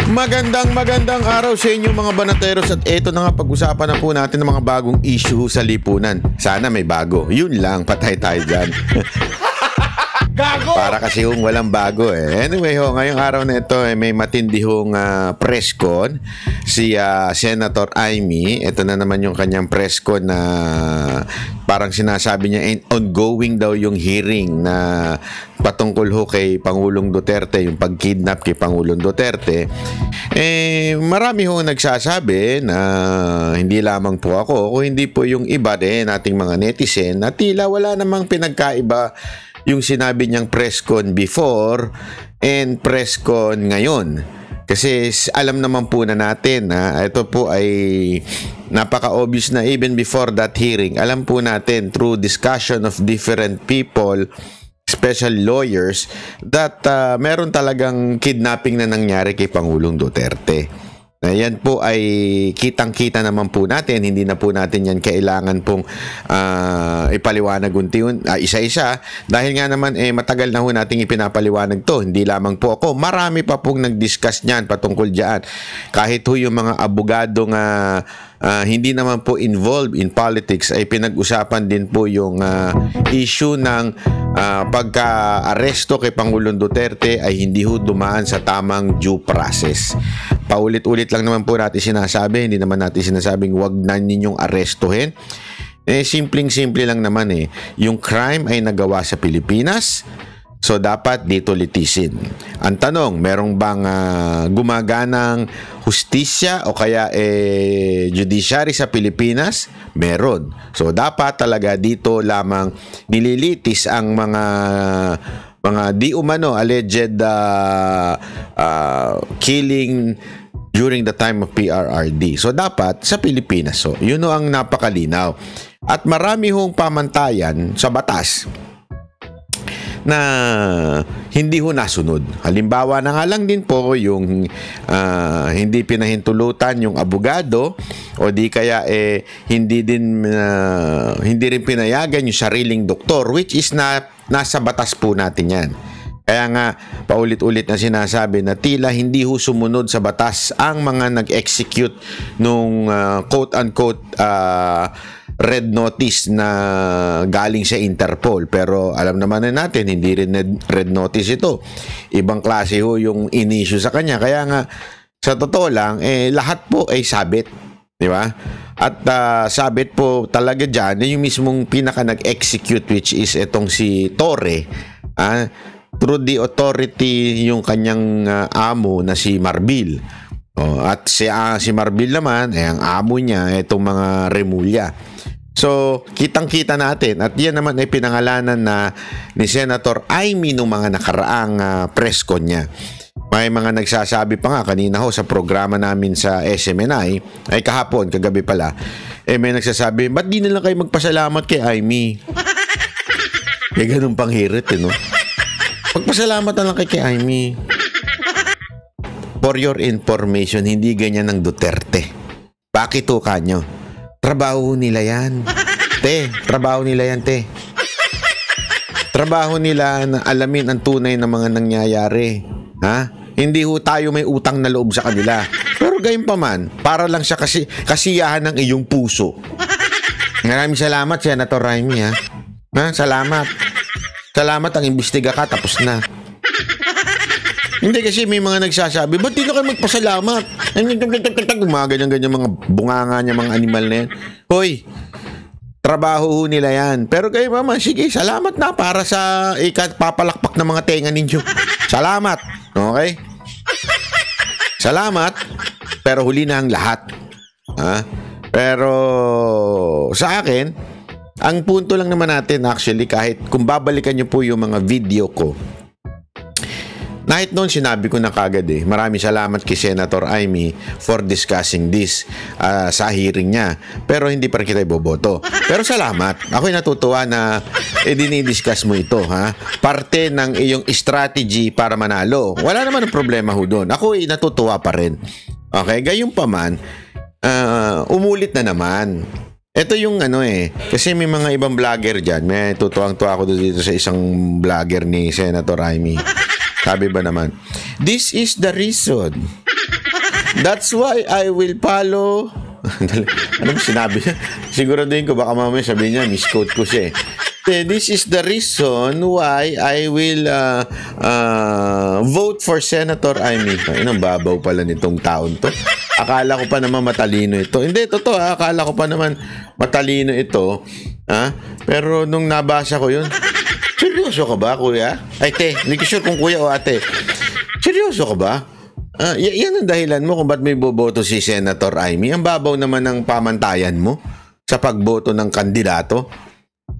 Magandang araw sa inyo mga banateros at eto na nga pag-usapan na po natin ng mga bagong issue sa lipunan. Sana may bago. Yun lang, patay tayo dyan. Gago! Para kasi walang bago eh. Anyway ngayong araw na ito may matindi press con si Senator Amy. Ito na naman yung kanyang press con na parang sinasabi niya ongoing daw yung hearing na patungkol kay Pangulong Duterte, yung pagkidnap kay Pangulong Duterte. Marami nagsasabi na hindi lamang po ako o hindi po yung iba din nating mga netizen na tila wala namang pinagkaiba yung sinabi niyang press con before and press con ngayon. Kasi alam naman po na natin na ito po ay napaka-obvious na even before that hearing. Alam po natin through discussion of different people, special lawyers, that meron talagang kidnapping na nangyari kay Pangulong Duterte. Yan po ay kitang-kita naman po natin. Hindi na po natin yan kailangan pong ipaliwanag isa-isa. Dahil nga naman matagal na nating ipinapaliwanag to. Hindi lamang po ako. Marami pa pong nag-discuss niyan patungkol dyan. Kahit yung mga abogadong hindi naman po involved in politics ay pinag-usapan din po yung issue ng pagka-aresto kay Pangulong Duterte ay hindi dumaan sa tamang due process. Paulit-ulit lang naman po natin sinasabi, hindi naman natin sinasabing wag na ninyong arestuhin. Simpleng-simple lang naman yung crime ay nagawa sa Pilipinas, so dapat dito litisin. Ang tanong, merong bang gumaganang hustisya o kaya judiciary sa Pilipinas? Meron. So dapat talaga dito lamang nililitis ang mga di umano alleged killing during the time of PRRD. So dapat sa Pilipinas. So yun ang napakalinaw. At marami pamantayan sa batas na hindi nasunod. Halimbawa na nga lang din po yung hindi pinahintulutan yung abogado o di kaya hindi rin pinayagan yung sariling doktor, which is nasa batas po natin yan. Kaya nga paulit-ulit na sinasabi na tila hindi sumunod sa batas ang mga nag-execute nung quote-unquote red notice na galing sa Interpol. Pero alam naman natin, hindi rin red notice ito. Ibang klase yung in-issue sa kanya. Kaya nga, sa totoo lang, lahat po ay sabit. Di ba? At sabit po talaga dyan, yung mismong pinaka nag-execute, which is itong si Torre, through the authority yung kanyang amo na si Marbil. At si Marbil naman, ang amo niya, itong mga Remulla. So, kitang-kita natin. At yan naman ay pinangalanan na ni Senator Amy nung mga nakaraang press con niya. May mga nagsasabi pa nga kanina sa programa namin sa SMNI, ay kahapon, kagabi pala, may nagsasabi, ba't di na lang kayo magpasalamat kay Amy? Ganun pang hirit, no? Magpasalamat na lang kay Amy. For your information, hindi ganyan ng Duterte. Bakit kanyo? Trabaho nila yan. Trabaho nila yan, Trabaho nila na alamin ang tunay na mga nangyayari. Hindi tayo may utang na loob sa kanila. Pero gayon pa man, para lang siya kasiyahan ng iyong puso. Maraming salamat, Senator Amy, Salamat. Salamat, ang imbestiga ka, tapos na. Hindi kasi may mga nagsasabi, ba't di na kayo magpasalamat? Mga ganyan-ganyan mga bunganga niya, mga animal na yan. Hoy, trabaho nila yan. Pero kayo mama, sige, salamat na para sa papalakpak ng mga tenga ninyo. Salamat. Okay? Salamat, pero huli na ang lahat. Pero sa akin, ang punto lang naman natin actually, kahit kung babalikan nyo po yung mga video ko, kahit noon sinabi ko na kagad maraming salamat kay Senator Amy for discussing this sa hearing niya. Pero hindi pa rin kita iboboto. Pero salamat. Ako'y natutuwa na dinidiscuss mo ito. Parte ng iyong strategy para manalo. Wala naman ang problema doon. Ako'y natutuwa pa rin. Okay? Gayun pa man, umulit na naman. Ito yung kasi may mga ibang vlogger dyan. May tutuwang-tuwa ako dito sa isang vlogger ni Senator Amy. Sabi ba naman, this is the reason That's why I will follow. Ano ba sinabi niya? Siguraduhin ko, baka mamaya sabihin niya, misquote ko siya eh. This is the reason why I will vote for Senator Amy. Ang babaw pala nitong taon to. Akala ko pa naman matalino ito. Hindi, totoo. Akala ko pa naman matalino ito. Pero nung nabasa ko yun, seryoso ka ba, kuya? Ay, te, hindi ko sure kung kuya o ate. Seryoso ka ba? Yan ang dahilan mo kung ba't may boboto si Senator Amy. Ang babaw naman ng pamantayan mo sa pagboto ng kandidato.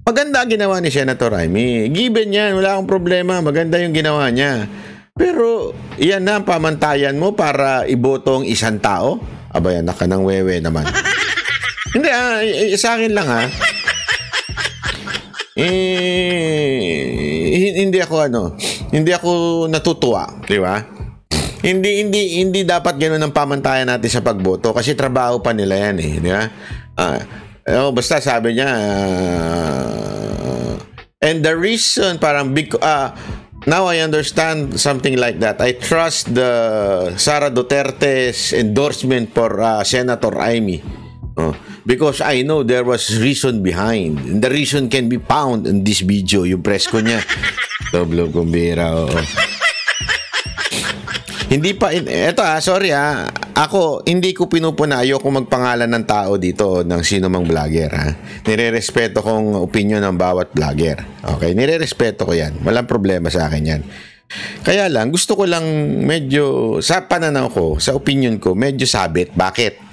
Maganda ginawa ni Senator Amy. Given yan, wala akong problema. Maganda yung ginawa niya. Pero, yan na ang pamantayan mo para iboto ang isang tao? Aba, yan, naka ng wewe naman. Hindi, sa akin lang hindi ako natutuwa, di ba? Hindi dapat ganoon ang pamantayan natin sa pagboto kasi trabaho pa nila yan eh, di ba? Basta sabi niya and the reason parang now I understand something like that. I trust the Sara Duterte's endorsement for Senator Amy. Because I know there was reason behind. And the reason can be found in this video. Yung presko niya. Doblo kumbira, oo. Hindi pa, sorry ako, hindi ko pinupuna, ayoko magpangalan ng tao dito, ng sino mang vlogger Nirerespeto kong opinion ng bawat vlogger. Okay, nirerespeto ko yan. Walang problema sa akin yan. Kaya lang, gusto ko lang medyo, sa pananaw ko, sa opinion ko, medyo sabit. Bakit?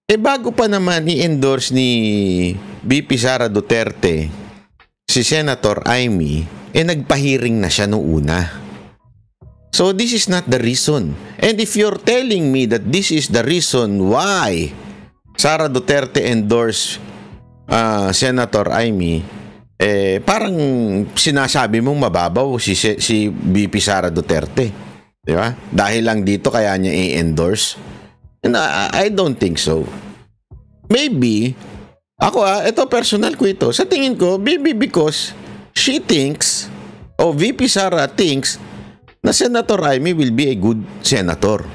Bago pa naman i-endorse ni VP Sara Duterte si Senator Amy, nagpahiring na siya noong una. So this is not the reason. And if you're telling me that this is the reason why Sara Duterte endorsed Senator Amy, parang sinasabi mong mababaw si VP Sara Duterte. Di ba? Dahil lang dito kaya niya i-endorse. And I don't think so. Maybe, ako ito personal ko ito. Sa tingin ko, maybe because she thinks, o VP Sara thinks, na Senator Amy will be a good senator.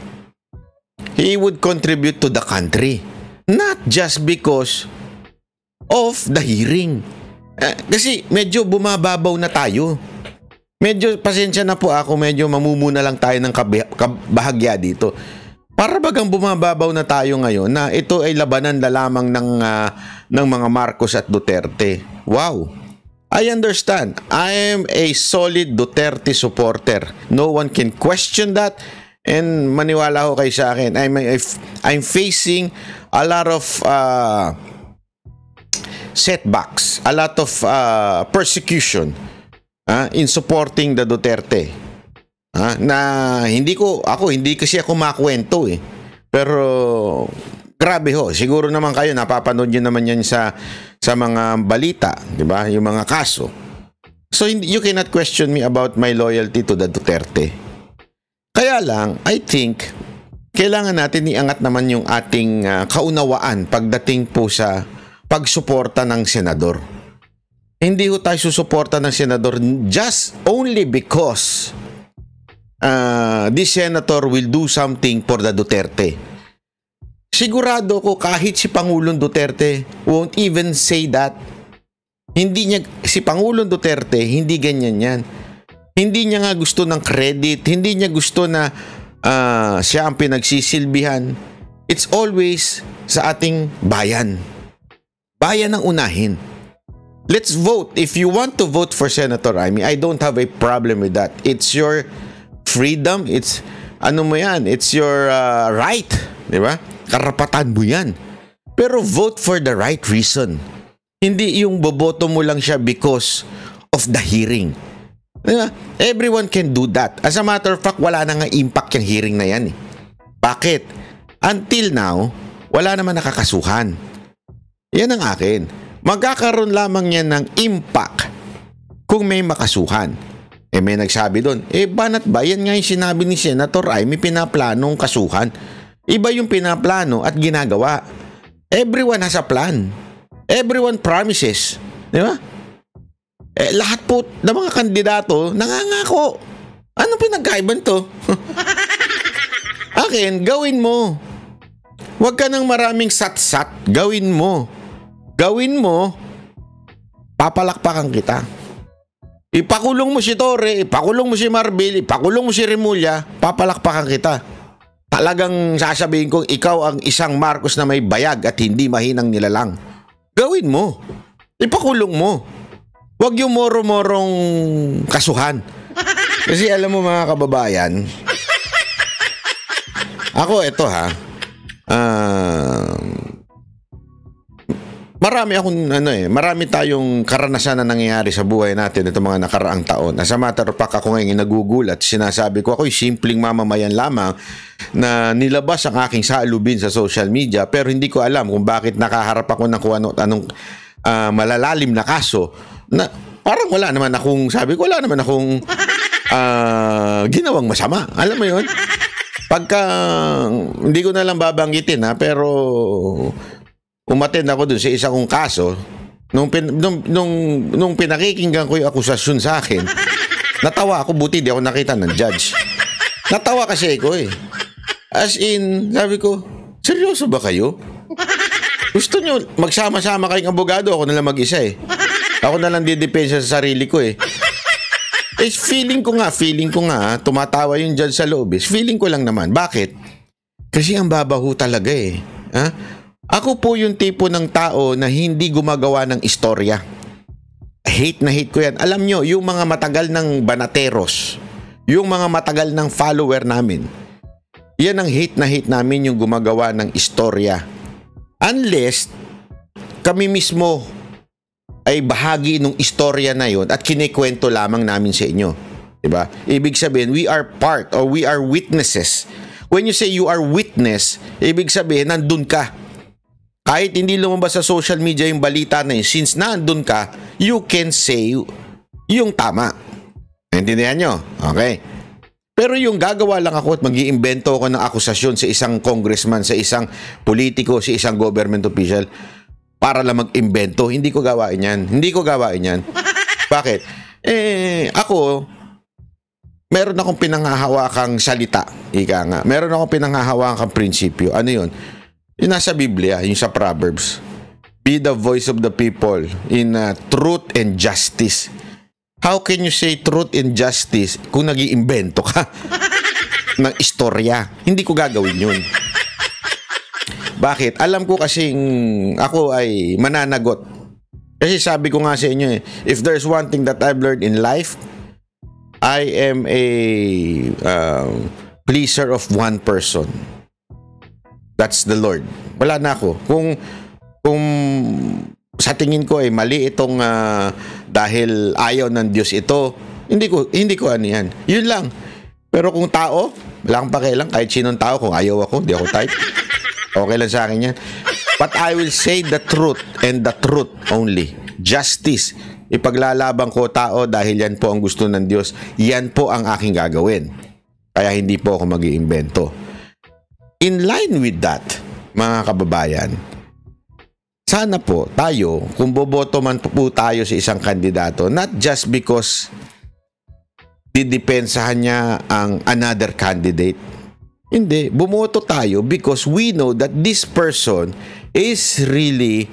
He would contribute to the country. Not just because of the hearing. Kasi medyo bumababaw na tayo. Medyo pasensya na po ako, medyo mamumuna lang tayo ng kabahagya dito. Para bagang bumababaw na tayo ngayon na ito ay labanan na lamang ng mga Marcos at Duterte. Wow! I understand. I am a solid Duterte supporter. No one can question that. And maniwala ho kayo sa akin. I'm facing a lot of setbacks, a lot of persecution in supporting the Duterte. Na hindi kasi ako makwento eh. Pero grabe ho, siguro naman kayo napapanood niyo naman yan sa mga balita, 'di ba? Yung mga kaso. So you cannot question me about my loyalty to the Duterte. Kaya lang, I think kailangan natin iangat naman yung ating kaunawaan pagdating po sa pagsuporta ng senador. Hindi ho tayo susuporta ng senador just only because this senator will do something for the Duterte. Sigurado ko kahit si Pangulong Duterte won't even say that. Si Pangulong Duterte, hindi ganyan yan. Hindi niya nga gusto ng credit, hindi niya gusto na siya ang pinagsisilbihan. It's always sa ating bayan. Bayan ang unahin. Let's vote. If you want to vote for Senator Amy, I don't have a problem with that. It's your freedom. It's It's your right, di ba? Karapatan mo yan. Pero vote for the right reason. Hindi yung boboto mo lang siya because of the hearing. Diba? Everyone can do that. As a matter of fact, wala na nga impact yung hearing na yan. Bakit? Until now, wala naman nakakasuhan. Yan ang akin. Magkakaroon lamang yan ng impact kung may makasuhan. May nagsabi doon, banat ba? Yan nga yung sinabi ni Senator Amy, pinaplanong kasuhan. Iba yung pinaplano at ginagawa. Everyone has a plan. Everyone promises. Di ba? Lahat po ng mga kandidato nangangako. Ano pinagkaiban to? Akin, gawin mo. Huwag ka ng maraming sat-sat. Gawin mo. Gawin mo, papalakpakan kita. Ipakulong mo si Torre, ipakulong mo si Marbil, ipakulong mo si Remulla, papalakpakan kita. Talagang sasabihin kong ikaw ang isang Marcos na may bayag at hindi mahinang nilalang. Gawin mo. Ipakulong mo. Huwag yung moro-morong kasuhan. Kasi alam mo mga kababayan, ako ito marami tayong karanasan na nangyayari sa buhay natin itong mga nakaraang taon. As a matter of fact, ako ngayon nagugulat. Sinasabi ko, ako'y simpleng mamamayan lamang na nilabas ang aking saalubin sa social media, pero hindi ko alam kung bakit nakaharap ako ng kung anong malalalim na kaso na parang wala naman akong ginawang masama. Alam mo yun? Pagka, hindi ko na lang babanggitin pero umattend ako dun sa isa kong kaso, nung pinakikinggan ko yung akusasyon sa akin, natawa ako, buti di ako nakita ng judge. Natawa kasi ako As in, sabi ko, seryoso ba kayo? Gusto nyo magsama-sama kayong abogado, ako na lang mag-isa Ako na lang didepensa sa sarili ko feeling ko nga, tumatawa yung judge sa loob feeling ko lang naman. Bakit? Kasi ang babaho talaga Ako po yung tipo ng tao na hindi gumagawa ng istorya. Hate na hate ko yan. Alam nyo, yung mga matagal ng banateros, yung mga matagal ng follower namin, yan ang hate na hate namin, yung gumagawa ng istorya. Unless kami mismo ay bahagi ng istorya na yon at kinikwento lamang namin sa inyo. Diba? Ibig sabihin, we are part or we are witnesses. When you say you are witness, ibig sabihin, nandun ka. Kahit hindi lumabas sa social media yung balita na yun, since nandun ka, you can say yung tama. Naintindihan nyo? Okay. Pero yung gagawa lang ako at mag-iimbento ako ng akusasyon sa isang congressman, sa isang politiko, sa isang government official para lang mag-imbento, hindi ko gawain yan. Bakit? Ako, meron akong pinanghahawakang salita. Ika nga. Meron akong pinanghahawakang prinsipyo. Ano yun? Yung nasa Biblia, yung sa Proverbs. Be the voice of the people in truth and justice. How can you say truth and justice kung nag-iimbento ka ng istorya? Hindi ko gagawin yun. Bakit? Alam ko kasing ako ay mananagot. Kasi sabi ko nga sa inyo if there's one thing that I've learned in life, I am a pleaser of one person. That's the Lord. Wala na ako. Kung sa tingin ko mali itong dahil ayaw ng Diyos ito, hindi ko ano yan. Yun lang. Pero kung tao, wala akong pakialam. Kahit sinong tao, kung ayaw ako, di ako type. Okay lang sa akin yan. But I will say the truth and the truth only. Justice. Ipaglalaban ko tao dahil yan po ang gusto ng Diyos. Yan po ang aking gagawin. Kaya hindi po ako mag-iimbento. In line with that, mga kababayan, sana po tayo, kung boboto man po tayo sa isang kandidato, not just because didepensahan niya ang another candidate. Hindi, bumoto tayo because we know that this person is really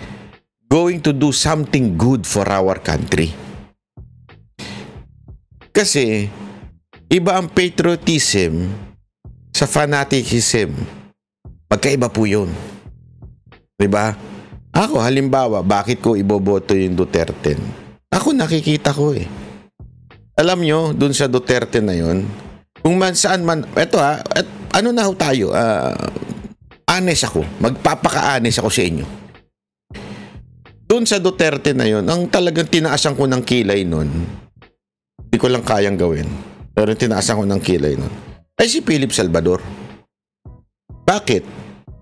going to do something good for our country. Kasi, iba ang patriotism sa fanaticism. Magkaiba po yun. Diba? Ako, halimbawa, bakit ko iboboto yung Duterte? Ako nakikita ko Alam nyo, dun sa Duterte na yun, kung man saan man, ano na ho tayo, honest ako, magpapaka-honest ako sa inyo. Dun sa Duterte na yun, ang talagang tinaasan ko ng kilay nun, hindi ko lang kayang gawin, pero tinaasan ko ng kilay nun, ay si Philip Salvador. Bakit?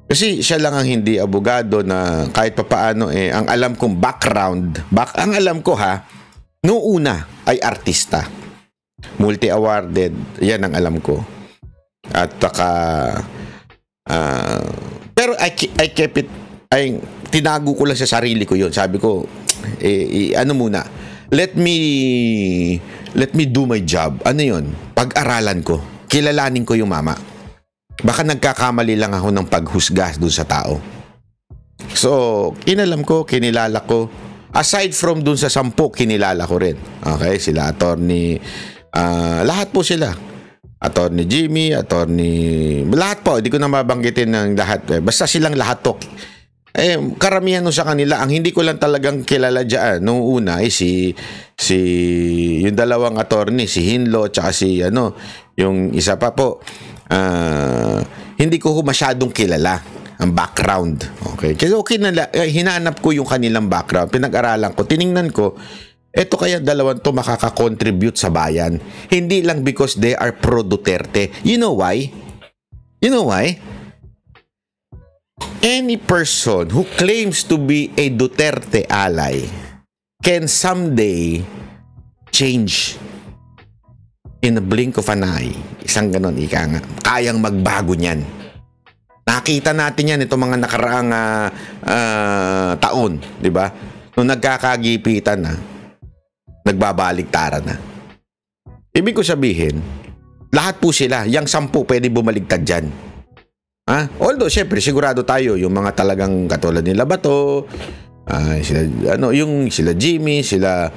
Kasi siya lang ang hindi abogado na kahit papaano ang alam kong background, ang alam ko noong una ay artista. Multi-awarded, yan ang alam ko. At pero I kept it, tinago ko lang sa sarili ko yun. Sabi ko, ano muna, let me do my job. Ano yun? Pag-aralan ko, kilalanin ko yung mama. Baka nagkakamali lang ako ng paghusga doon sa tao. So, kinalam ko, kinilala ko. Aside from doon sa 10, kinilala ko rin. Okay, sila attorney, lahat po sila. Attorney Jimmy, lahat po, hindi ko na mabanggitin ng lahat. Basta silang lahat to. Karamihan no sa kanila, ang hindi ko lang talagang kilala dyan nung una ay yung dalawang attorney, si Hinlo tsaka yung isa pa po, hindi ko masyadong kilala ang background. Okay, kasi hinanap ko yung kanilang background, pinag-aralan ko, tiningnan ko, eto kaya dalawang to makaka-contribute sa bayan. Hindi lang because they are pro-Duterte. You know why? Any person who claims to be a Duterte ally can someday change in a blink of an eye. Isang ganon, ika nga. Kayang magbago niyan. Nakita natin yan itong mga nakaraang taon, di ba? Nung nagkakagipitan na, nagbabaligtaran na. Ibig ko sabihin, lahat po sila, yung 10 pwede bumaligtad dyan. Although, syempre, sigurado tayo, yung mga talagang katulad nila Bato, sila Jimmy, sila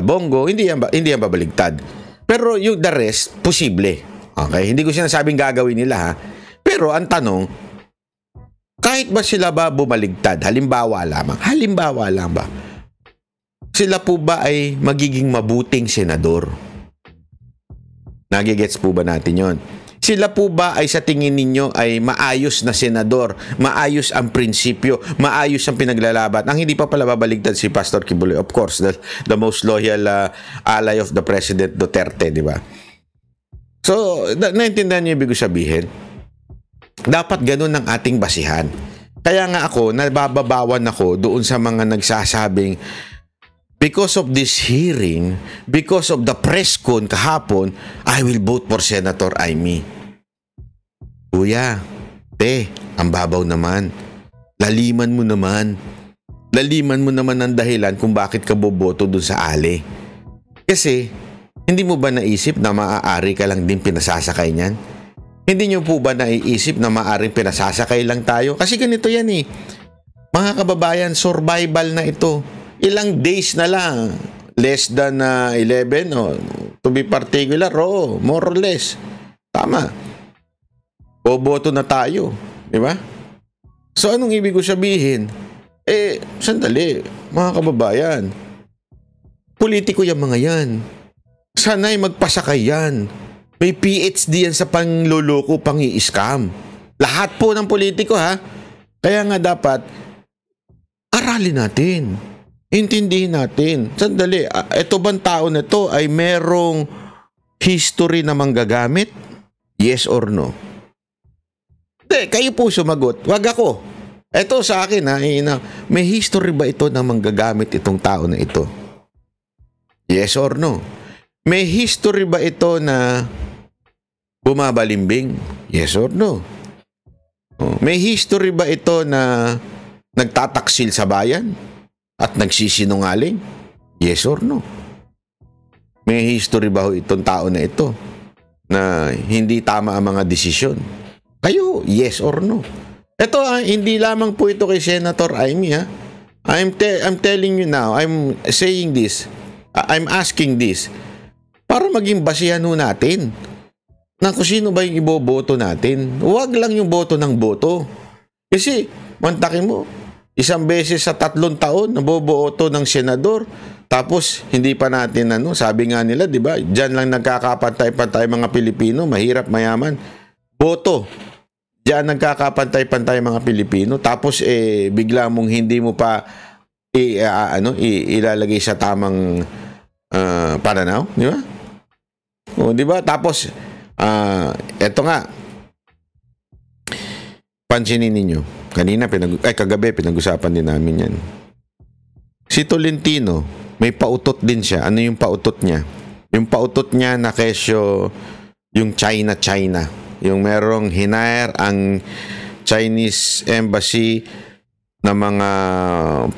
Bongo, hindi yan babaligtad. Pero yung the rest, posible. Okay? Hindi ko sinasabing gagawin nila, ha? Pero ang tanong, kahit ba sila ba bumaligtad? Halimbawa lang ba? Sila po ba ay magiging mabuting senador? Nagigets po ba natin yon? Sila po ba ay sa tingin ninyo ay maayos na senador, maayos ang prinsipyo, maayos ang pinaglalaban? Ang hindi pa pala babaligtad si Pastor Kibuloy, of course, the most loyal ally of the President Duterte, di ba? So, naintindihan niyo ibig sabihin? Dapat ganun ang ating basihan. Kaya nga ako, nababawan ako doon sa mga nagsasabing, because of this hearing, because of the press con kahapon, I will vote for Senator Amy. Kuya, ang babaw naman. Laliman mo naman ang dahilan kung bakit ka boboto dun sa ali. Kasi, hindi mo ba naisip na maaari ka lang din pinasasakay niyan? Hindi nyo po ba naiisip na maaaring pinasasakay lang tayo? Kasi ganito yan eh. Mga kababayan, survival na ito. Ilang days na lang. Less than 11, to be particular, more or less. Tama. Boboto na tayo. Di ba? So, anong ibig ko sabihin? Sandali, mga kababayan. Politiko yung mga yan. Sana'y magpasakay yan. May PhD yan sa pangluloko, pang-i-scam. Lahat po ng politiko, ha? Kaya nga dapat, aralin natin. Intindihin natin. Sandali, ito bang tao na to ay merong history na manggagamit? Yes or no? Hindi, kayo po sumagot. Wag ako. Ito sa akin, may history ba ito na manggagamit itong tao na ito? Yes or no? May history ba ito na bumabalimbing? Yes or no? May history ba ito na nagtataksil sa bayan at nagsisinungaling? Yes or no? May history ba itong tao na ito na hindi tama ang mga desisyon? Kayo, yes or no? Ito, hindi lamang po ito kay Senator Amy, ha? I'm telling you now, I'm saying this, I'm asking this, para maging basihan natin na kung sino ba yung iboboto natin. Huwag lang yung boto ng boto. Kasi, mantakin mo, isang beses sa 3 taon, naboboto ng senador, tapos hindi pa natin, sabi nga nila, di ba, dyan lang nagkakapantay-pantay mga Pilipino, mahirap, mayaman. Boto. Diyan nagkakapantay-pantay mga Pilipino, tapos bigla mong hindi mo pa ilalagay sa tamang pananaw, di ba? O, di ba? Tapos eto nga, pansinin ninyo, kagabi pinag-usapan din namin yan. Si Tolentino, may pautot din siya. Ano yung pautot niya? Yung pautot niya na kesyo yung China. Yung merong hinire ang Chinese embassy na mga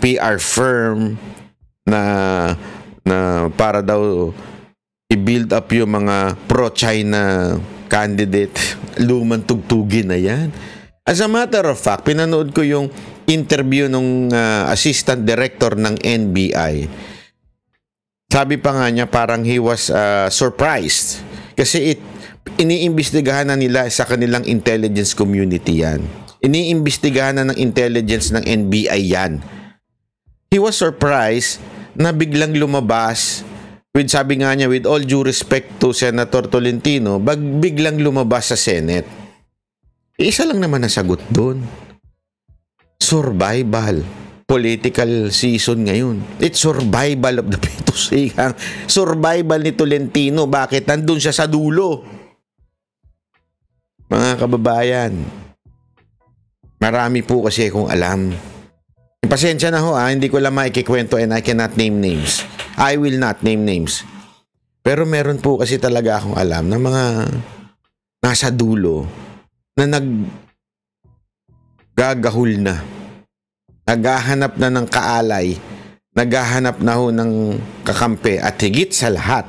PR firm na para daw i-build up yung mga pro-China candidate, lumang tugtugin na yan. As a matter of fact, pinanood ko yung interview ng assistant director ng NBI. Sabi pa nga niya parang he was surprised kasi iniimbestigahan na nila sa kanilang intelligence community yan. Iniimbestigahan na ng intelligence ng NBI yan. He was surprised na biglang lumabas with, sabi nga niya, with all due respect to Senator Tolentino, biglang lumabas sa Senate. Isa lang naman ang sagot doon. Survival. Political season ngayon. It's survival of the fetus. Survival ni Tolentino. Bakit? Nandun siya sa dulo. Mga kababayan, marami po kasi akong alam. Pasensya na ho, hindi ko lang maikikwento and I cannot name names. I will not name names. Pero meron po kasi talaga akong alam na mga nasa dulo na naggagahol na. Naghahanap na ng kaalay. Naghahanap na ho ng kakampi. At higit sa lahat,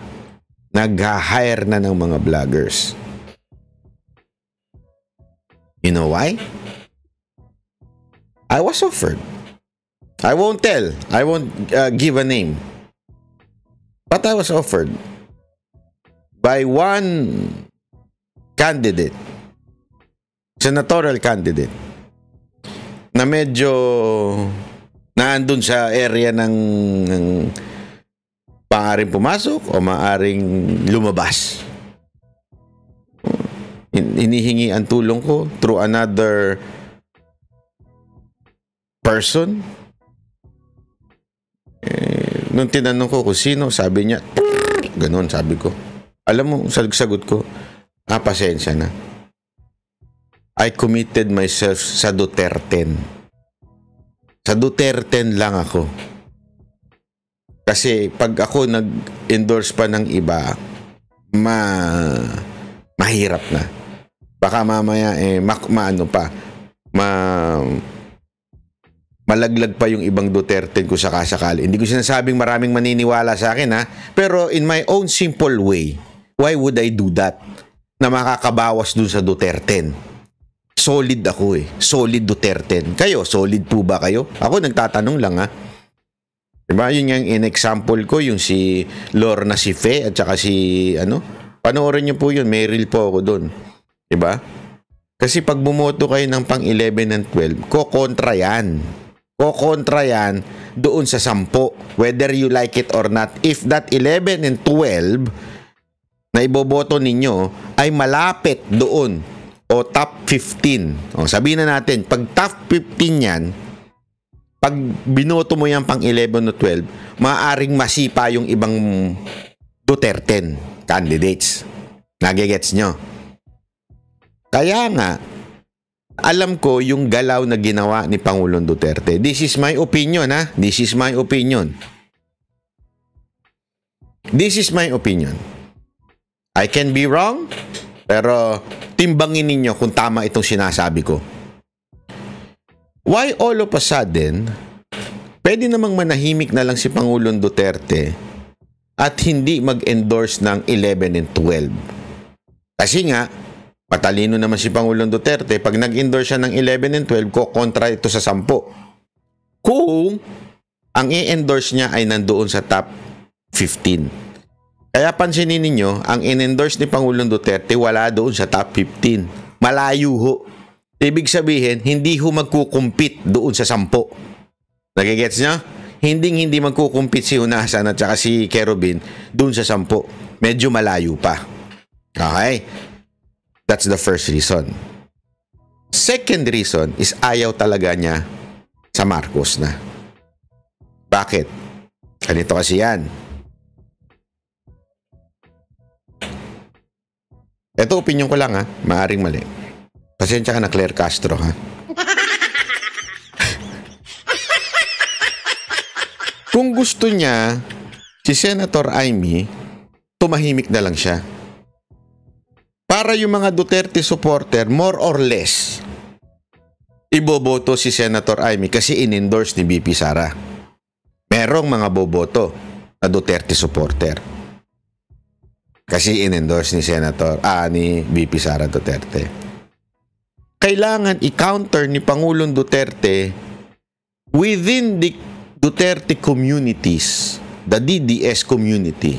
nag-hire na ng mga vloggers. You know why? I was offered. I won't tell. I won't give a name. But I was offered by one candidate, senatorial candidate, na medyo naandun sa area ng maaaring pumasok o maaaring lumabas. Hinihingi ang tulong ko through another person. Nung tinanong ko kung sino, sabi niya, ganun, sabi ko. Alam mo, sagot ko, pasensya na. I committed myself sa Duterte. Sa Duterte lang ako. Kasi pag ako nag-endorse pa ng iba, mahirap na. Baka mamaya, malaglag pa yung ibang Duterte kung sakasakali. Hindi ko sinasabing maraming maniniwala sa akin, ha? Pero in my own simple way, why would I do that? Na makakabawas dun sa Duterte. Solid ako eh. Solid Duterte. Kayo, solid po ba kayo? Ako nagtatanong lang, ha? Diba? Yun yung in-example ko, yung si Lorna Sife at saka si, panoorin nyo po yun. May reel po ako dun. Diba? Kasi pag bumoto kayo ng pang 11 and 12, kokontra yan. Kokontra yan doon sa 10, whether you like it or not. If that 11 and 12 na iboboto ninyo ay malapit doon o top 15. O, sabihin na natin, pag top 15 yan, pag binoto mo yan pang 11 o 12, maaaring masipa yung ibang Duterte candidates. Nagigets nyo? Kaya nga, alam ko yung galaw na ginawa ni Pangulong Duterte. This is my opinion, ha? This is my opinion. This is my opinion. I can be wrong, pero timbangin ninyo kung tama itong sinasabi ko. Why all of a sudden, pwede namang manahimik na lang si Pangulong Duterte at hindi mag-endorse ng 11 and 12? Kasi nga, matalino naman si Pangulong Duterte. Pag nag-endorse siya ng 11 and 12, kontra ito sa 10. Kung ang i-endorse niya ay nandoon sa top 15. Kaya pansinin ninyo, ang in-endorse ni Pangulong Duterte wala doon sa top 15. Malayo ho. Ibig sabihin, hindi ho magkukumpit doon sa 10. Nagigets niya? Hindi magkukumpit si Hunasan at saka si Kerubin doon sa 10. Medyo malayo pa. Okay? That's the first reason. Second reason is ayaw talaga niya sa Marcos na. Bakit? Ganito kasi yan. Ito, opinion ko lang, ha. Maaring mali. Pasensya ka na, Claire Castro, ha. Kung gusto niya, si Senator Amy, tumahimik na lang siya. Para yung mga Duterte supporter, more or less, iboboto si Senator Amy kasi in-endorse ni BP Sara. Merong mga boboto na Duterte supporter. Kasi in-endorse ni VP Sara Duterte. Kailangan i-counter ni Pangulong Duterte within the Duterte communities, the DDS community.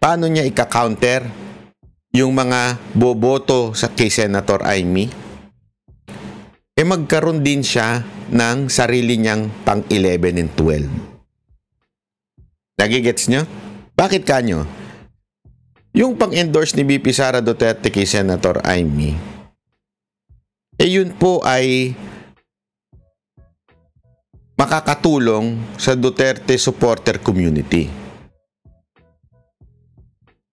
Paano niya i-counter yung mga boboto kay Senator Amy? Magkaroon din siya ng sarili niyang pang 11 and 12. Nagigets nyo? Bakit kanyo? Yung pang-endorse ni VP Sara Duterte kay Senator Amy, yun po ay makakatulong sa Duterte supporter community.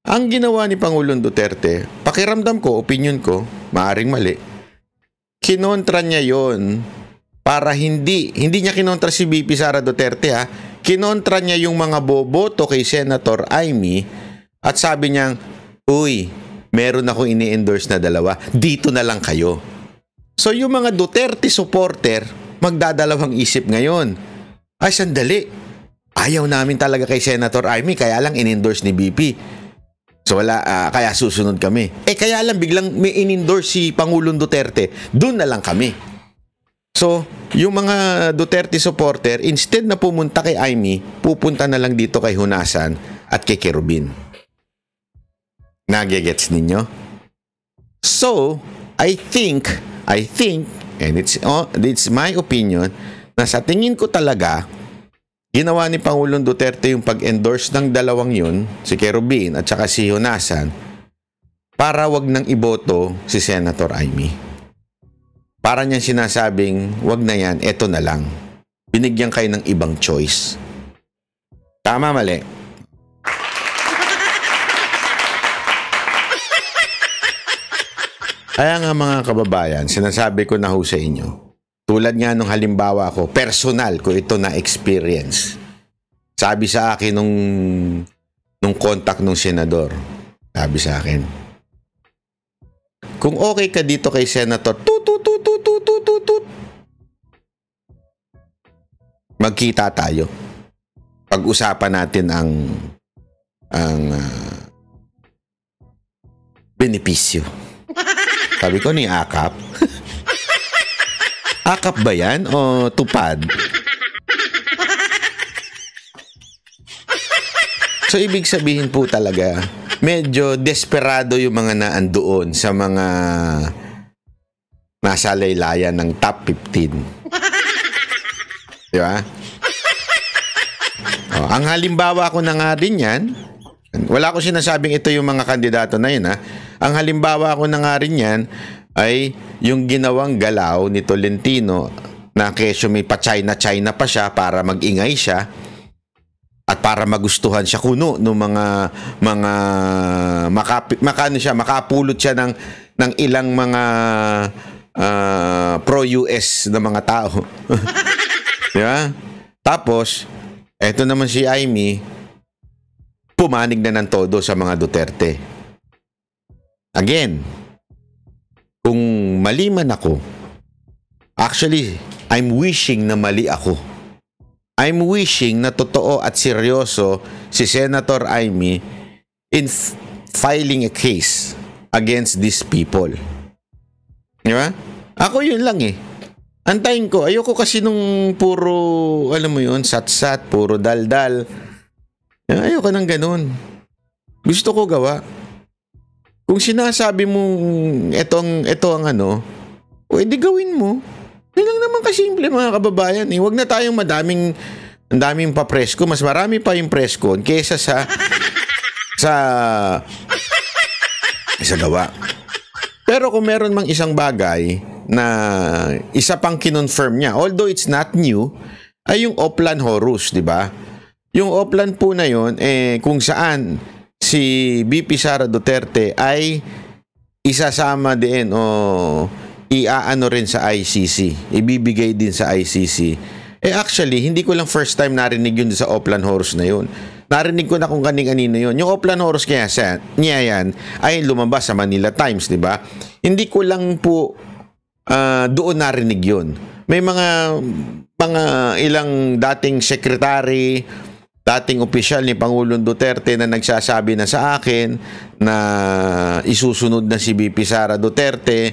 Ang ginawa ni Pangulong Duterte, pakiramdam ko, opinion ko, maaring mali, kinontra niya yon para hindi niya kinontra si VP Sara Duterte kinontra niya yung mga boboto kay Senator Amy at sabi niya, uy, meron akong ini-endorse na dalawa, dito na lang kayo. So yung mga Duterte supporter, magdadalawang isip ngayon. Ay, sandali. Ayaw namin talaga kay Senator Amy, kaya lang in-endorse ni BP. So wala, kaya susunod kami. Kaya lang biglang may in-endorse si Pangulong Duterte, doon na lang kami. So, yung mga Duterte supporter, instead na pumunta kay Amy, pupunta na lang dito kay Hunasan at kay Kerubin. Nagigets ninyo? So, I think, and it's my opinion, na sa tingin ko talaga, ginawa ni Pangulong Duterte yung pag-endorse ng dalawang yun, si Kerubin at saka si Hunasan, para wag nang iboto si Senator Amy. Para niyang sinasabing, wag na yan, eto na lang. Binigyan kayo ng ibang choice. Tama, mali? Kaya nga mga kababayan, sinasabi ko na ho sa inyo, tulad nga nung halimbawa ko, personal ko ito na experience. Sabi sa akin nung contact nung senador, sabi sa akin, kung okay ka dito kay Senator, magkita tayo. Pag-usapan natin ang benepisyo. Sabi ko, ni akap? Akap ba yan o tupad? So, ibig sabihin po talaga, medyo desperado yung mga naandoon sa mga nasa laylayan ng top 15. Di ba? Ang halimbawa ko na nga din yan, wala ko sinasabing ito yung mga kandidato na yun Ang halimbawa ko na nga rin yan ay yung ginawang galaw ni Tolentino na kesyo may pa-China pa siya para mag-ingay siya at para magustuhan siya kuno ng mga makapulot siya ng ilang mga pro-US na mga tao. Diba? Tapos, eto naman si Amy, pumanig na ng todo sa mga Duterte. Again, kung mali man ako, actually, I'm wishing na mali ako. I'm wishing na totoo at seryoso si Senator Amy in filing a case against these people. Di ba? Ako yun lang Antayin ko. Ayoko kasi nung puro, alam mo yun, sat-sat, puro dal-dal. Ayoko nang ganun. Gusto ko gawa. Kung sinasabi mo ito ang edi gawin mo. Yun lang naman kasimple mga kababayan. Huwag na tayong daming pa-presko. Mas marami pa yung presko kesa sa gawa. Pero kung meron mang isang bagay na isa pang kinonfirm niya, although it's not new, ay yung Oplan Horus, di ba? Yung Oplan po na yun, kung saan si VP Sara Duterte ay isasama din o iaano rin sa ICC, ibibigay din sa ICC. Actually, hindi ko lang first time narinig yun sa Oplan Horus na yun. Narinig ko na kung kaning-kanino yun. Yung Oplan Horus niya yan ay lumabas sa Manila Times, di ba? Hindi ko lang po doon narinig yun. May mga ilang dating secretary, dating opisyal ni Pangulong Duterte na nagsasabi na sa akin na isusunod na si BP Sara Duterte.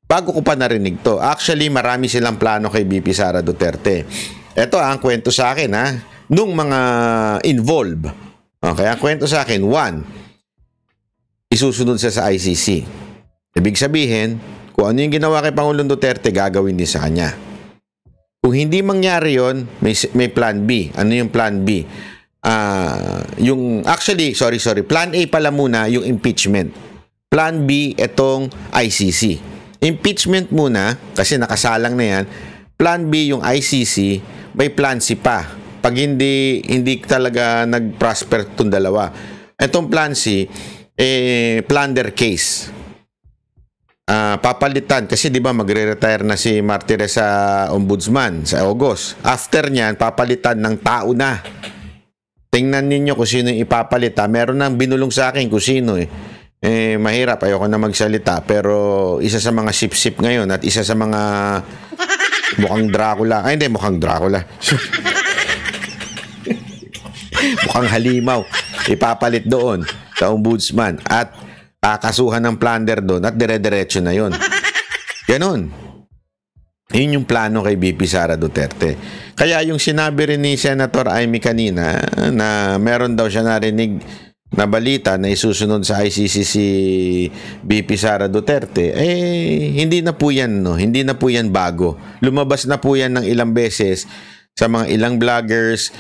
Bago ko pa narinig to. Actually, marami silang plano kay BP Sara Duterte. Ito ang kwento sa akin nung mga involved. Okay, ang kwento sa akin, 1, isusunod siya sa ICC. Ibig sabihin, kung ano yung ginawa kay Pangulong Duterte, gagawin din sa kanya. Kung hindi mangyari yon, may plan B. Ano yung plan B? Plan A pala muna, yung impeachment. Plan B, itong ICC. Impeachment muna, kasi nakasalang na yan. Plan B, yung ICC, may plan C pa. Pag hindi talaga nag-prosper itong dalawa. Itong plan C, plunder case. Papalitan kasi 'di ba magre-retire na si Martires sa ombudsman sa August. After niyan, papalitan ng tao na. Tingnan ninyo kung sino yung ipapalit. Meron nang binulong sa akin kung sino mahirap, ayoko na magsalita, pero isa sa mga sip-sip ngayon at isa sa mga mukhang Dracula. Ay hindi, mukhang Dracula. Mukhang halimaw. Ipapalit doon sa ombudsman at kakasuhan ng plunder doon at dire-diretso na yun. Ganon. Yun yung plano kay BP Sara Duterte. Kaya yung sinabi rin ni Senator Amy kanina na meron daw siya narinig na balita na isusunod sa ICC si BP Sara Duterte, hindi na po yan, hindi na po yan bago. Lumabas na po yan ng ilang beses sa mga ilang vloggers,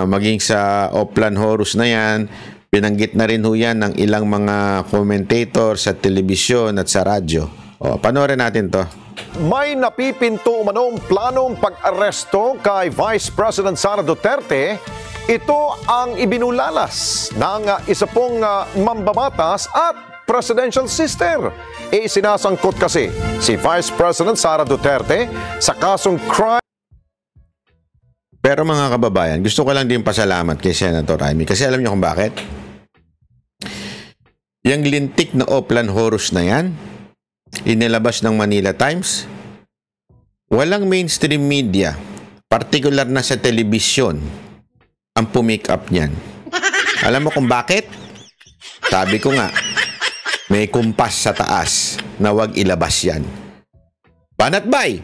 maging sa Oplan Horus na yan. Binanggit na rin ho yan ng ilang mga commentator sa telebisyon at sa radyo. Panoorin natin to. May napipinto umanong planong pag-aresto kay Vice President Sara Duterte. Ito ang ibinulalas ng isa pong mambabatas at presidential sister. Sinasangkot kasi si Vice President Sara Duterte sa kasong crime. Pero mga kababayan, gusto ko lang din pasalamat kay Senator Amy kasi alam niyo kung bakit? Yang lintik na Oplan Horus na yan, inilabas ng Manila Times, walang mainstream media, particular na sa telebisyon, ang pumake up niyan. Alam mo kung bakit? Sabi ko nga, may kumpas sa taas na wag ilabas yan. Banat bay?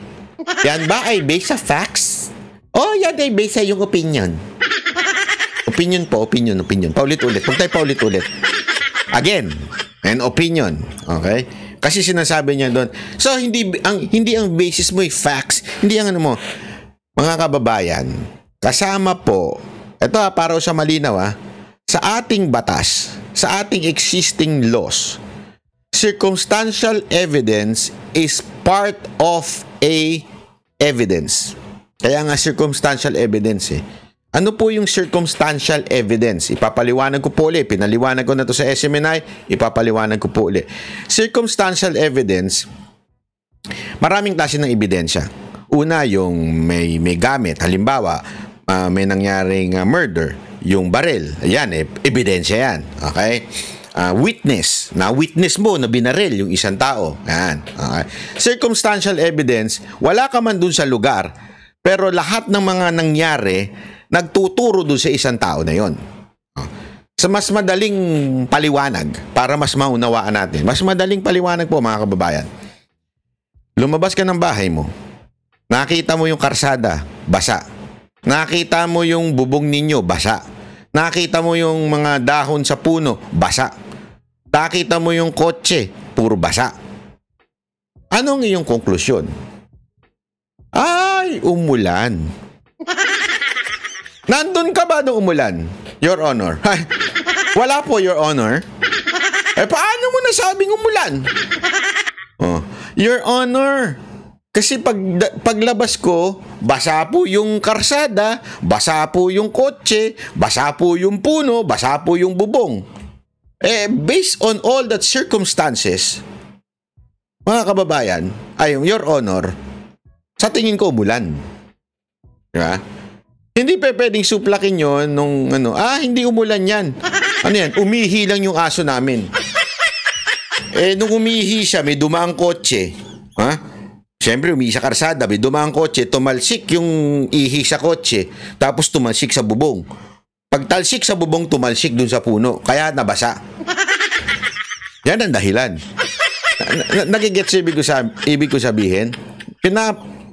Yan ba ay based sa facts? Yan ay based sa yung opinion. Opinion po, opinion. Paulit-ulit. Huwag tayo paulit-ulit. Again, an opinion. Okay? Kasi sinasabi niya doon. So, hindi ang basis mo facts. Hindi ang ano mo. Mga kababayan, kasama po, ito para sa malinaw sa ating batas, sa ating existing laws, circumstantial evidence is part of a evidence. Kaya nga circumstantial evidence Ano po yung circumstantial evidence? Ipapaliwanag ko po ulit. Pinaliwanag ko na to sa SMNI, ipapaliwanag ko po ulit. Circumstantial evidence, maraming klase ng ebidensya. Una, yung may gamit. Halimbawa, may nangyaring murder. Yung baril. Ayan, ebidensya yan. Okay? Witness. Na-witness mo na binaril yung isang tao. Ayan. Okay? Circumstantial evidence, wala ka man dun sa lugar, pero lahat ng mga nangyari, nagtuturo doon sa isang tao na yon. Sa mas madaling paliwanag, para mas maunawaan natin. Mas madaling paliwanag po mga kababayan. Lumabas ka ng bahay mo. Nakita mo yung karsada, basa. Nakita mo yung bubong ninyo, basa. Nakita mo yung mga dahon sa puno, basa. Nakita mo yung kotse, puro basa. Anong iyong konklusyon? Ay, umulan. Nandun ka ba nung umulan? Your Honor. Wala po, Your Honor. Paano mo nasabing umulan? Your Honor, kasi paglabas ko, basa po yung karsada, basa po yung kotse, basa po yung puno, basa po yung bubong. Based on all that circumstances, mga kababayan, Your Honor, sa tingin ko umulan. Diba? Hindi pwedeng suplakin yun nung hindi umulan yan. Ano yan? Umihi lang yung aso namin. Nung umihi siya, may dumaang kotse. Siyempre, umihi sa karsada, may dumaang kotse, tumalsik yung ihi sa kotse, tapos tumalsik sa bubong. Pagtalsik sa bubong, tumalsik dun sa puno. Kaya nabasa. Yan ang dahilan. Nagigets ibig ko sabihin?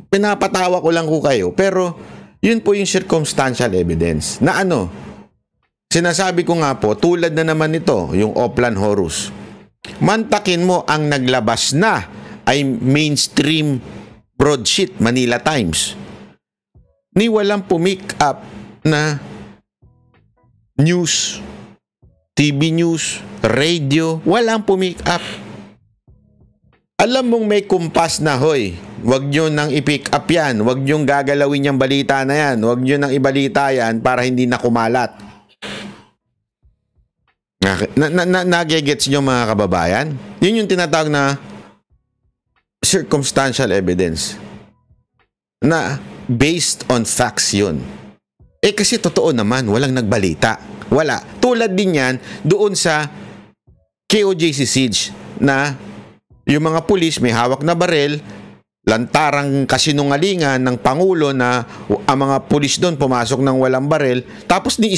Pinapatawa ko lang ko kayo. Pero, yun po yung circumstantial evidence. Na ano? Sinasabi ko nga po, tulad na naman nito, yung Oplan Horus. Mantakin mo ang naglabas na ay mainstream broadsheet, Manila Times. Ni walang pumick up na news, TV news, radio, walang pumick up. Alam mong may kumpas na, hoy, wag nyo nang i-pick up yan, wag nyo gagalawin yung balita na yan, wag nyo nang ibalita yan para hindi na kumalat. Nagigets nyo mga kababayan? Yun yung tinatawag na circumstantial evidence. Na based on facts yun. Kasi totoo naman, walang nagbalita. Wala. Tulad din yan doon sa KOJC siege na yung mga pulis may hawak na barel, lantarang kasinungalingan ng Pangulo na ang mga pulis doon pumasok ng walang barel, tapos ni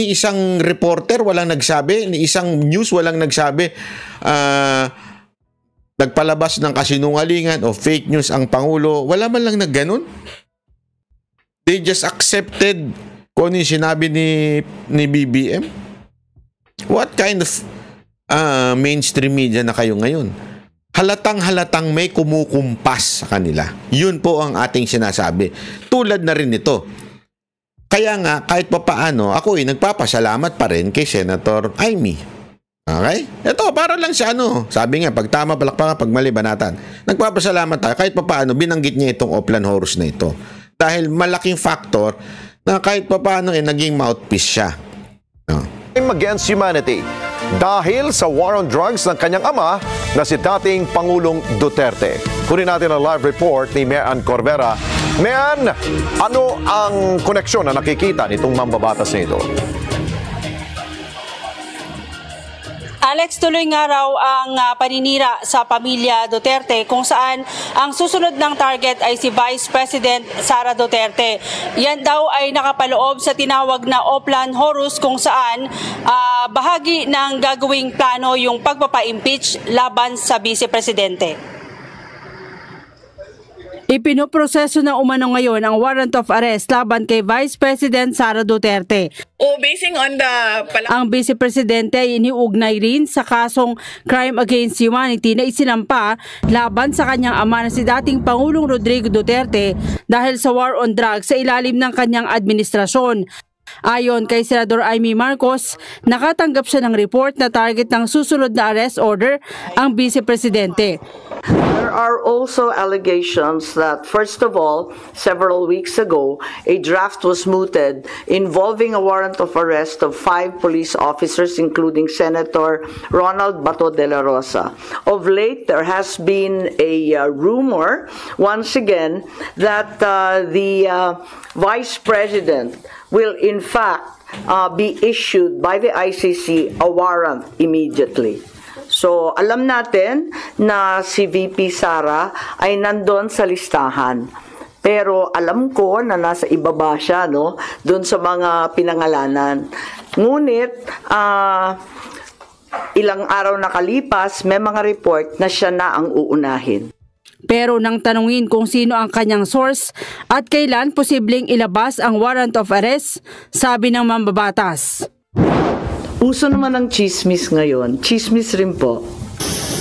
isang reporter walang nagsabi, ni isang news walang nagsabi, nagpalabas ng kasinungalingan o fake news ang Pangulo, wala man lang nagganon. They just accepted kung ano yung sinabi ni BBM. What kind of mainstream media na kayo ngayon? Halatang-halatang may kumukumpas sa kanila. Yun po ang ating sinasabi. Tulad na rin ito. Kaya nga, kahit papaano, ako nagpapasalamat pa rin kay Senator Amy. Okay? Ito, para lang sa ano. Sabi nga, pag tama, palakpakan, pag mali, banatan. Nagpapasalamat tayo. Kahit papaano, binanggit niya itong Oplan Horus na ito. Dahil malaking factor na kahit papaano naging mouthpiece siya. Against humanity dahil sa war on drugs ng kanyang ama na si dating Pangulong Duterte. Kunin natin ang live report ni Mean Corvera. Mean, ano ang koneksyon na nakikita nitong mambabatas na ito? Alex, tuloy nga raw ang paninira sa pamilya Duterte kung saan ang susunod ng target ay si Vice President Sara Duterte. Yan daw ay nakapaloob sa tinawag na Oplan Horus kung saan bahagi ng gagawing plano yung pagpapa-impeach laban sa Vice Presidente. Ipinoproseso na umano ngayon ang warrant of arrest laban kay Vice President Sara Duterte. Basing on the... Ang Vice Presidente ay iniugnay rin sa kasong crime against humanity na isinampa laban sa kanyang ama na si dating Pangulong Rodrigo Duterte dahil sa war on drugs sa ilalim ng kanyang administrasyon. Ayon kay Senador Amy Marcos, nakatanggap siya ng report na target ng susunod na arrest order ang Vice Presidente. There are also allegations that, first of all, several weeks ago, a draft was mooted involving a warrant of arrest of 5 police officers, including Senator Ronald Bato de la Rosa. Of late, there has been a rumor, once again, that the Vice President will in fact be issued by the ICC a warrant immediately. So, alam natin na si VP Sara ay nandun sa listahan. Pero alam ko na nasa ibaba siya, no? Doon sa mga pinangalanan. Ngunit, ilang araw nakalipas, may mga report na siya na ang uunahin. Pero nang tanungin kung sino ang kanyang source at kailan posibleng ilabas ang warrant of arrest, sabi ng mambabatas. Uso naman ang chismis ngayon. Chismis rin po.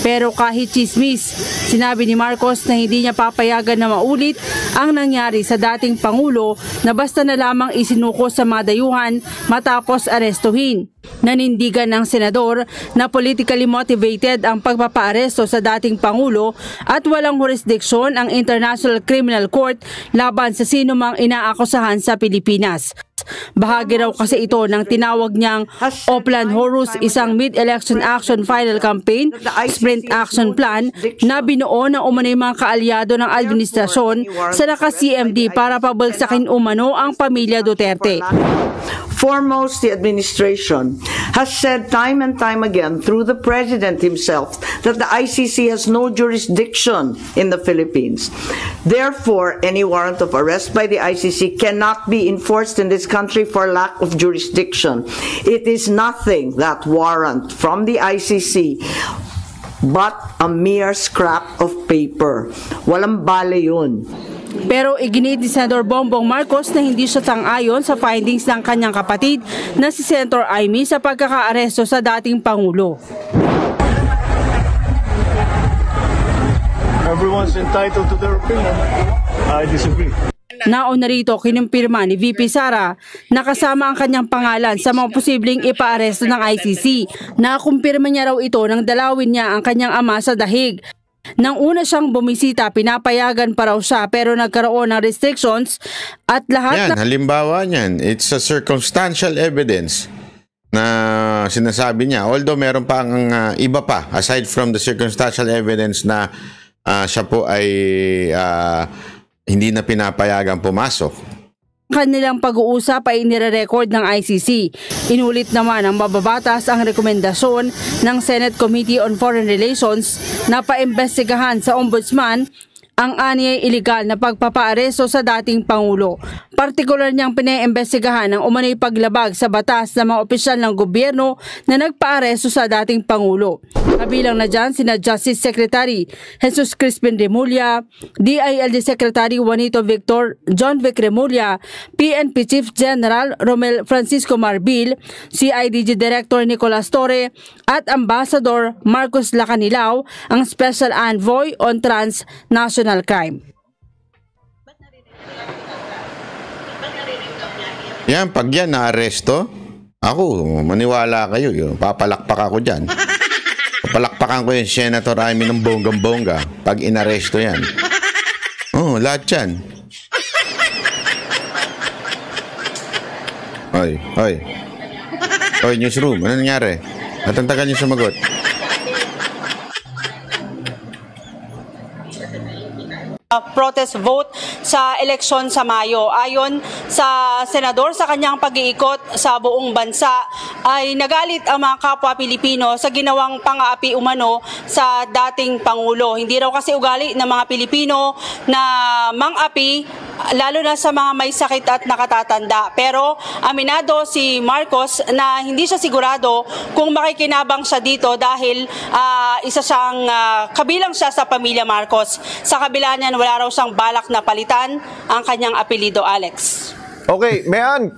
Pero kahit chismis, sinabi ni Marcos na hindi niya papayagan na maulit ang nangyari sa dating Pangulo na basta na lamang isinuko sa mga dayuhan matapos arestuhin. Nanindigan ng senador na politically motivated ang pagpapaaresto sa dating Pangulo at walang jurisdiksyon ang International Criminal Court laban sa sino mang inaakusahan sa Pilipinas. Bahagi raw kasi ito ng tinawag niyang Oplan Horus, isang mid-election action final campaign, sprint action plan na binuo ng umanay mga kaalyado ng administrasyon sa naka-CMD para pabagsakin umano ang pamilya Duterte. Foremost, the administration has said time and time again through the President himself that the ICC has no jurisdiction in the Philippines. Therefore, any warrant of arrest by the ICC cannot be enforced in this country for lack of jurisdiction. It is nothing, that warrant from the ICC, but a mere scrap of paper. Walang bale yun. Pero iginit ni Senator Bongbong Marcos na hindi siya sang-ayon sa findings ng kanyang kapatid na si Senator Amy sa pagkakaaresto sa dating Pangulo. Everyone's entitled to their opinion. I disagree. Nauna rito, kinumpirma ni VP Sara na kasama ang kanyang pangalan sa mga posibleng ipaaresto ng ICC. Nakumpirma niya raw ito nang dalawin niya ang kanyang ama sa dahig. Nang una siyang bumisita, pinapayagan pa raw siya pero nagkaroon ng restrictions at lahat yan, halimbawa niyan, it's a circumstantial evidence na sinasabi niya. Although meron pa ang iba pa, aside from the circumstantial evidence na siya po ay hindi na pinapayagan pumasok. Kanilang pag-uusap ay nire-record ng ICC. Inulit naman ng mababatas ang rekomendasyon ng Senate Committee on Foreign Relations na paimbestigahan sa Ombudsman ang anyay iligal na pagpapaaresto sa dating Pangulo. Partikular niyang pinaimbestigahan ang umano'y paglabag sa batas ng mga opisyal ng gobyerno na nagpaaresto sa dating Pangulo. Kabilang na dyan sina Justice Secretary Jesus Crispin Remulla, DILG Secretary Juanito Victor, John Vic Remulla, PNP Chief General Romel Francisco Marbil, CIDG Director Nicolas Torre at Ambassador Marcos Lacanilao, ang Special Envoy on Transnational Crime. Yan, pag yan na-aresto, ako, maniwala kayo, papalakpak ako dyan. Papalakpakan ko yung Senator Amy ng bonggang-bongga pag inaresto yan. Oh, lahat yan. Oy, newsroom, ano nangyari? At ang tagal niyo sumagot. Protest vote sa eleksyon sa Mayo. Ayon sa senador, sa kanyang pag-iikot sa buong bansa ay nagalit ang mga kapwa Pilipino sa ginawang pang-aapi umano sa dating Pangulo. Hindi raw kasi ugali ng mga Pilipino na mang-api, lalo na sa mga may sakit at nakatatanda. Pero aminado si Marcos na hindi siya sigurado kung makikinabang siya dito dahil kabilang siya sa pamilya Marcos. Sa kabila niyan, wala raw siyang balak na palitan ang kanyang apelido, Alex. Okay, Mayan,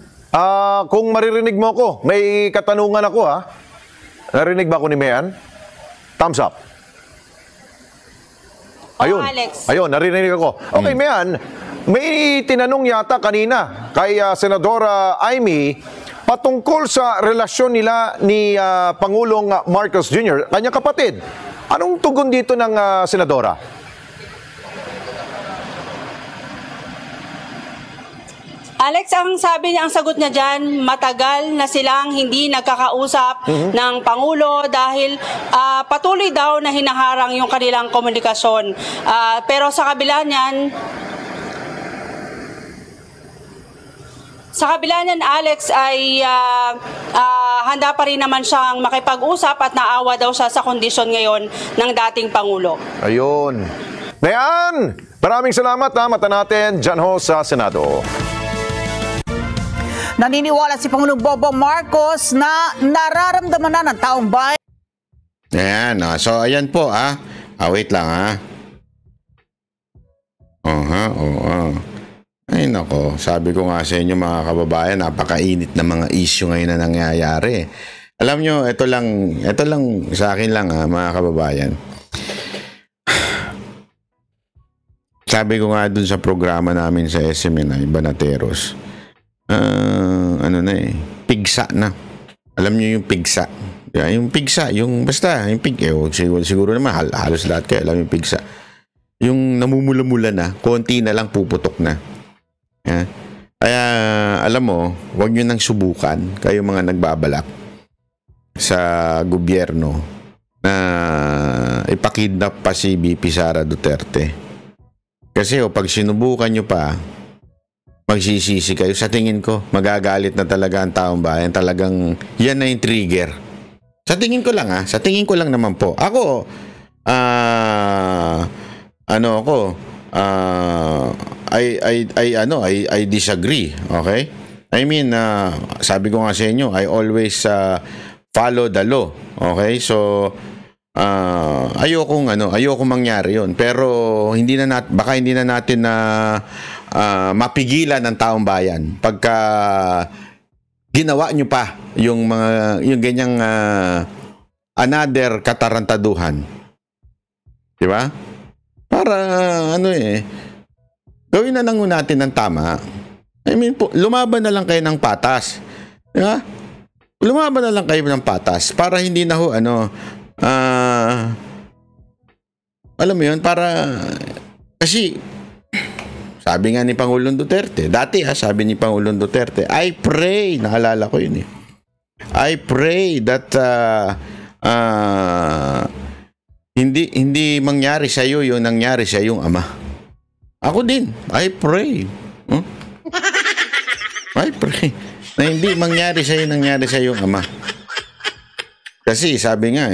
kung maririnig mo ko, may katanungan ako ha. Narinig ba ako ni Mayan? Thumbs up. Ayun, Alex. Ayun, narinig ako. Okay, Mayan, may tinanong yata kanina kay Senadora Amy patungkol sa relasyon nila ni Pangulong Marcos Jr., kanyang kapatid. Anong tugon dito ng Senadora? Alex, ang sabi niya, ang sagot niya dyan, matagal na silang hindi nagkakausap ng Pangulo dahil patuloy daw na hinaharang yung kanilang komunikasyon. Pero sa kabila niyan, Alex, ay handa pa rin naman siyang makipag-usap at naawa daw siya sa kondisyon ngayon ng dating Pangulo. Ayun. Mayan, maraming salamat ha. Mata natin dyan ho sa Senado. Naniniwala si Pangulong Bongbong Marcos na nararamdaman na ng taong bayan. Ayan, so ayan po wait lang Ay nako, sabi ko nga sa inyo mga kababayan, napakainit na mga issue ngayon na nangyayari. Alam nyo, ito lang sa akin lang mga kababayan. Sabi ko nga dun sa programa namin sa SMNI, Banateros, pigsa na. Alam nyo yung pigsa. Yung pigsa, yung basta, yung pig, siguro naman, halos lahat kayo alam yung pigsa. Yung namumula-mula na, konti na lang puputok na. Kaya, alam mo, huwag nyo nang subukan, kayo mga nagbabalak sa gobyerno na ipakidnap pa si BP Sara Duterte. Kasi pag sinubukan nyo pa, magsisisi kayo. Sa tingin ko, magagalit na talaga ang taong bayan. Talagang yan na yung trigger. Sa tingin ko lang sa tingin ko lang naman po. Ako, I disagree, okay? I mean, sabi ko nga sa inyo, I always follow the law, okay? So, ayokong mangyari 'yon. Pero baka hindi na natin na mapigilan ng taong bayan pagka ginawa nyo pa yung ganyang another katarantaduhan. 'Di ba? Para gawin na lang natin ng tama. I mean, lumaban na lang kayo ng patas. 'Di ba? Lumaban na lang kayo ng patas para hindi na alam mo yun, para kasi sabi nga ni Pangulong Duterte, dati sabi ni Pangulong Duterte, I pray, naalala ko yun I pray that hindi mangyari sa iyo yung nangyari sa iyong ama. Ako din, I pray. I pray na hindi mangyari sa iyo nangyari sa iyong ama. Kasi sabi nga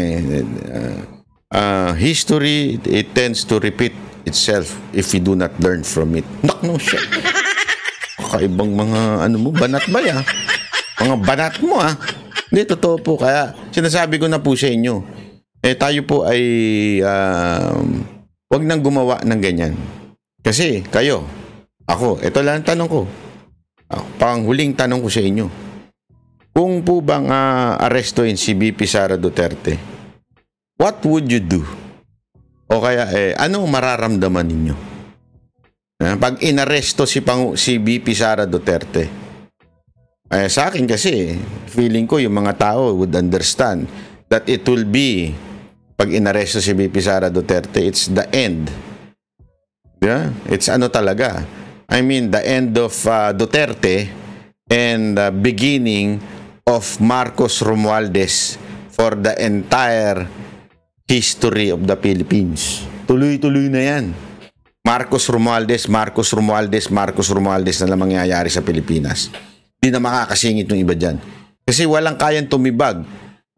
history, it tends to repeat itself if we do not learn from it. No shit. Kakaibang mga banat ba ya? Mga banat mo Hindi, totoo po. Kaya sinasabi ko na po sa inyo, tayo po ay wag nang gumawa ng ganyan. Kasi kayo, ako, ito lang ang tanong ko. Panghuling tanong ko sa inyo. Kung po bang arestuin si VP Sara Duterte, what would you do? O kaya, anong mararamdaman ninyo? Pag inaresto si VP Sara Duterte, sa akin kasi, feeling ko yung mga tao would understand that it will be, pag inaresto si VP Sara Duterte, it's the end. Yeah? It's talaga. I mean, the end of Duterte and the beginning of Marcos Romualdez for the entire history of the Philippines. Tuloy-tuloy na yan. Marcos Romualdez na lang mangyayari sa Pilipinas. Hindi na makakasingit yung iba dyan. Kasi walang kayang tumibag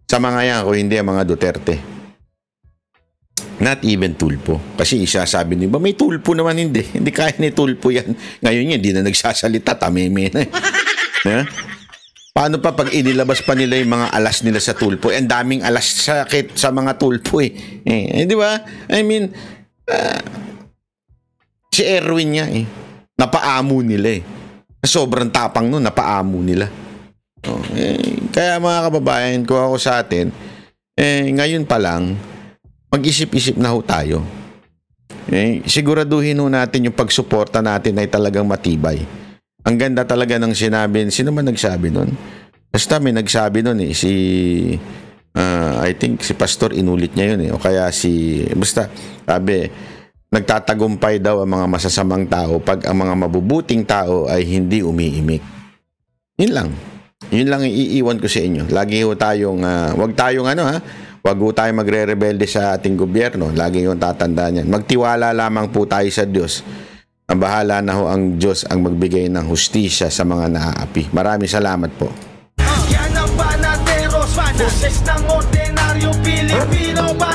sa mga yan kung hindi ang mga Duterte. Not even Tulpo. Kasi isasabi nyo, may Tulpo naman hindi. Hindi kaya ni Tulpo yan. Ngayon yan, hindi na nagsasalita. Tameme na. Paano pa pag inilabas pa nila yung mga alas nila sa Tulpo? Ang daming alas sakit sa mga Tulpo di ba? I mean, si Erwin nga napaamo nila sobrang tapang nun, napaamo nila. Kaya mga kababayan ko, ako sa atin, ngayon pa lang, mag-isip-isip na tayo. Siguraduhin natin yung pagsuporta natin ay talagang matibay. Ang ganda talaga ng sinabi. Sino man nagsabi nun? Basta may nagsabi nun I think si Pastor inulit niya yun o kaya basta sabi, nagtatagumpay daw ang mga masasamang tao pag ang mga mabubuting tao ay hindi umiimik. Yun lang iiwan ko sa inyo. Lagi tayong wag tayong magre-rebelde sa ating gobyerno. Lagi yung tatandaan yan. Magtiwala lamang po tayo sa Diyos. Ang bahala na ang Diyos ang magbigay ng hustisya sa mga naaapi. Maraming salamat po. Yan ang banateros, boses ng ordinaryo Pilipino ba?